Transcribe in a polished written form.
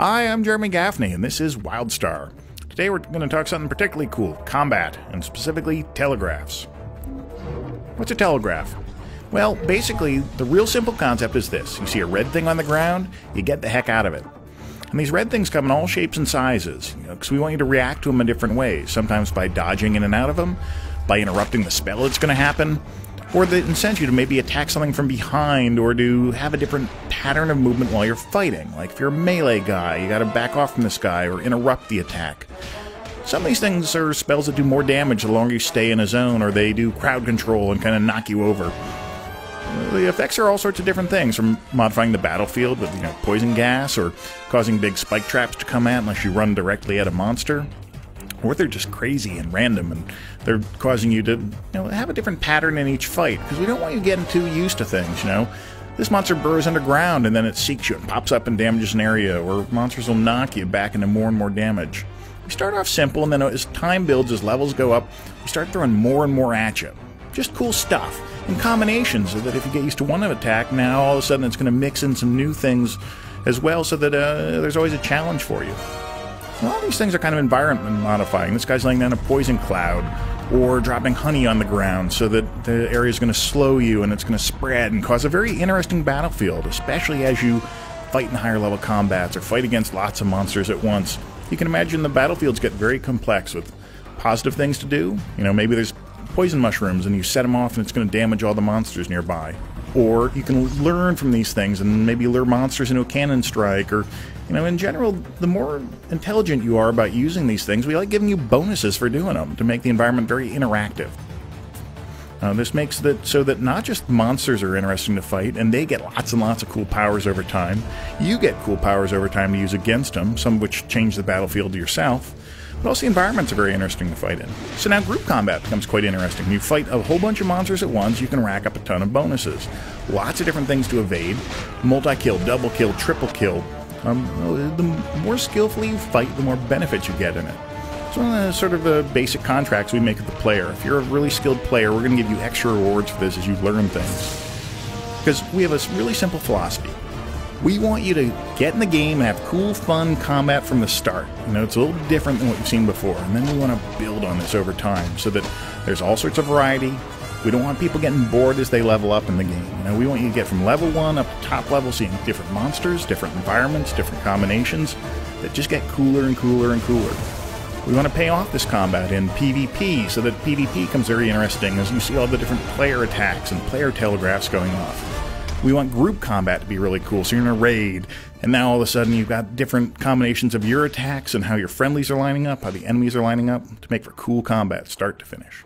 Hi, I'm Jeremy Gaffney, and this is WildStar. Today we're going to talk something particularly cool, combat, and specifically telegraphs. What's a telegraph? Well, basically, the real simple concept is this. You see a red thing on the ground, you get the heck out of it. And these red things come in all shapes and sizes, because we want you to react to them in different ways, sometimes by dodging in and out of them, by interrupting the spell that's going to happen, or that incents you to maybe attack something from behind, or to have a different pattern of movement while you're fighting. Like if you're a melee guy, you gotta back off from this guy, or interrupt the attack. Some of these things are spells that do more damage the longer you stay in a zone, or they do crowd control and kind of knock you over. The effects are all sorts of different things, from modifying the battlefield with poison gas, or causing big spike traps to come at unless you run directly at a monster. Or they're just crazy and random, and they're causing you to have a different pattern in each fight, because we don't want you getting too used to things, This monster burrows underground, and then it seeks you and pops up and damages an area, or monsters will knock you back into more and more damage. We start off simple, and then as time builds, as levels go up, we start throwing more and more at you. Just cool stuff, in combinations, so that if you get used to one attack, now all of a sudden it's going to mix in some new things as well, so that there's always a challenge for you. All these things are kind of environment modifying. This guy's laying down a poison cloud, or dropping honey on the ground so that the area is going to slow you and it's going to spread and cause a very interesting battlefield, especially as you fight in higher level combats or fight against lots of monsters at once. You can imagine the battlefields get very complex with positive things to do. Maybe there's poison mushrooms and you set them off and it's going to damage all the monsters nearby. Or you can learn from these things and maybe lure monsters into a cannon strike, or in general, the more intelligent you are about using these things, we like giving you bonuses for doing them to make the environment very interactive. This makes it so that not just monsters are interesting to fight, and they get lots and lots of cool powers over time. You get cool powers over time to use against them, some of which change the battlefield yourself. But also the environments are very interesting to fight in. So now group combat becomes quite interesting. When you fight a whole bunch of monsters at once, you can rack up a ton of bonuses. Lots of different things to evade. Multi-kill, double kill, triple kill. The more skillfully you fight, the more benefits you get in it. It's one of the sort of basic contracts we make with the player. If you're a really skilled player, we're going to give you extra rewards for this as you learn things. Because we have a really simple philosophy. We want you to get in the game and have cool, fun combat from the start. It's a little different than what you've seen before. And then we want to build on this over time so that there's all sorts of variety. We don't want people getting bored as they level up in the game. We want you to get from level 1 up to top level, seeing different monsters, different environments, different combinations that just get cooler and cooler and cooler. We want to pay off this combat in PvP so that PvP becomes very interesting as you see all the different player attacks and player telegraphs going off. We want group combat to be really cool, so you're in a raid, and now all of a sudden you've got different combinations of your attacks and how your friendlies are lining up, how the enemies are lining up, to make for cool combat start to finish.